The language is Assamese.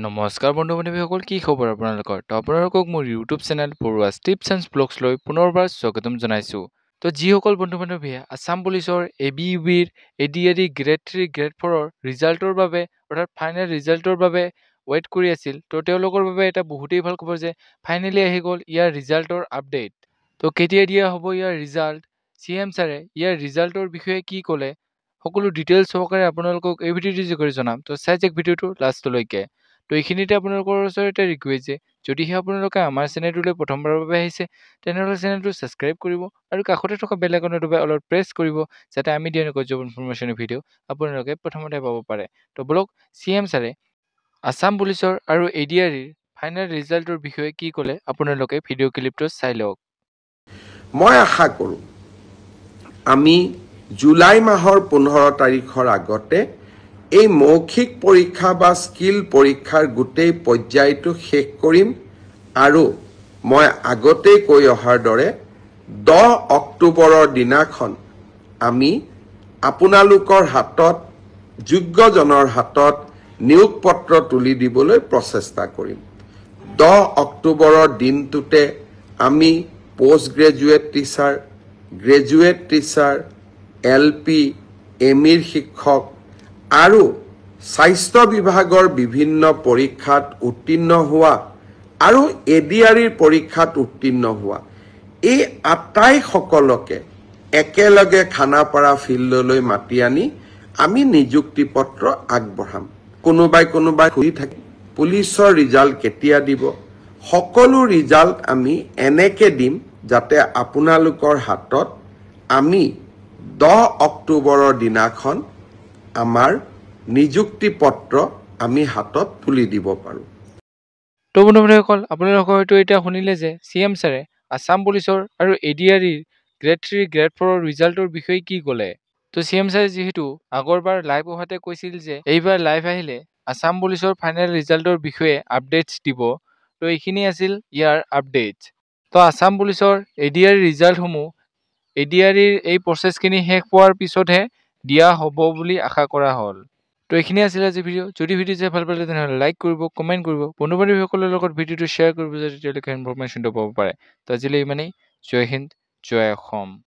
নমস্কাৰ বন্ধু বান্ধৱীসকল, কি খবৰ আপোনালোকৰ? তো আপোনালোকক মোৰ ইউটিউব চেনেল পৰুৱা টিপছ এণ্ড ব্লগছলৈ পুনৰবাৰ স্বাগতম জনাইছোঁ। তো যিসকল বন্ধু বান্ধৱীয়ে আছাম পুলিচৰ ABUBৰ ADRE গ্ৰেড 3 গ্ৰেড 4ৰ ৰিজাল্টৰ বাবে অৰ্থাৎ ফাইনেল ৰিজাল্টৰ বাবে ৱেইট কৰি আছিল, তো তেওঁলোকৰ বাবে এটা বহুতেই ভাল খবৰ যে ফাইনেলি আহি গ'ল ইয়াৰ ৰিজাল্টৰ আপডেট। তো কেতিয়া দিয়া হ'ব ইয়াৰ ৰিজাল্ট, CM ছাৰে ইয়াৰ ৰিজাল্টৰ বিষয়ে কি ক'লে, সকলো ডিটেইলছ সহকাৰে আপোনালোকক এই ভিডিঅ'টো যোগেৰে জনাম। তো চাই যাওক ভিডিঅ'টো লাষ্টলৈকে। তো এইখিনিতে আপোনালোকৰ ওচৰতে ৰিকুৱেষ্ট যে যদিহে আপোনালোকে আমাৰ চেনেলটোলৈ প্ৰথমবাৰৰ বাবে আহিছে, তেনেহ'লে চেনেলটো ছাবস্ক্ৰাইব কৰিব আৰু কাষতে থকা বেল আইকনটো দবাই অলপ প্ৰেছ কৰিব, যাতে আমি দিয়া এনেকুৱা জব ইনফৰমেশ্যনৰ ভিডিঅ' আপোনালোকে প্ৰথমতে পাব পাৰে। তো বলক CM ছাৰে আছাম পুলিচৰ আৰু ADREৰ ফাইনেল ৰিজাল্টৰ বিষয়ে কি ক'লে আপোনালোকে ভিডিঅ' ক্লিপটো চাই লওক। মই আশা কৰোঁ আমি জুলাই মাহৰ 15 তাৰিখৰ আগতে এই মৌখিক পৰীক্ষা বা স্কিল পৰীক্ষাৰ গোটেই পৰ্যায়টো শেষ কৰিম আৰু মই আগতেই কৈ অহাৰ দৰে 10 অক্টোবৰৰ দিনাখন আমি আপোনালোকৰ হাতত যোগ্যজনৰ হাতত নিয়োগ পত্ৰ তুলি দিবলৈ প্ৰচেষ্টা কৰিম। 10 অক্টোবৰৰ দিনটোতে আমি post graduate teacher, graduate teacher, LP, ME শিক্ষক আৰু স্বাস্থ্য বিভাগৰ বিভিন্ন পৰীক্ষাত উত্তীৰ্ণ হোৱা আৰু ADREৰ পৰীক্ষাত উত্তীৰ্ণ হোৱা এই আটাইসকলকে একেলগে খানাপাৰা ফিল্ডলৈ মাতি আনি আমি নিযুক্তি পত্ৰ আগবঢ়াম। কোনোবাই সুধি থাকে পুলিচৰ ৰিজাল্ট কেতিয়া দিব, সকলো ৰিজাল্ট আমি এনেকৈ দিম যাতে আপোনালোকৰ হাতত আমি 10 অক্টোবৰৰ দিনাখন আমাৰ নিযুক্তি পত্ৰ আমি হাতত তুলি দিব পাৰোঁ। তো বন্ধু বান্ধৱীসকল, আপোনালোকে হয়তো এতিয়া শুনিলে যে CM ছাৰে আছাম পুলিচৰ আৰু ADREৰ গ্ৰেড 3 গ্ৰেড 4ৰ ৰিজাল্টৰ বিষয়ে কি ক'লে। তো CM ছাৰে যিহেতু আগৰবাৰ লাইভ অহাতে কৈছিল যে এইবাৰ লাইভ আহিলে আছাম পুলিচৰ ফাইনেল ৰিজাল্টৰ বিষয়ে আপডেটছ দিব, তো এইখিনি আছিল ইয়াৰ আপডেটছ। তো আছাম পুলিচৰ ADRE ৰিজাল্টসমূহ ADREৰ এই প্ৰচেছখিনি শেষ হোৱাৰ পিছতহে দিয়া হ'ব বুলি আশা কৰা হ'ল। তো এইখিনি আছিল আজি ভিডিঅ'। যদি ভিডিঅ' চাই ভাল পালে তেনেহ'লে লাইক কৰিব, কমেণ্ট কৰিব, বন্ধু বান্ধৱীসকলৰ লগত ভিডিঅ'টো শ্বেয়াৰ কৰিব যাতে তেওঁলোকে ইনফৰমেশ্যনটো পাব পাৰে। তো আজিলৈ ইমানেই। জয় হিন্দ, জয় অসম।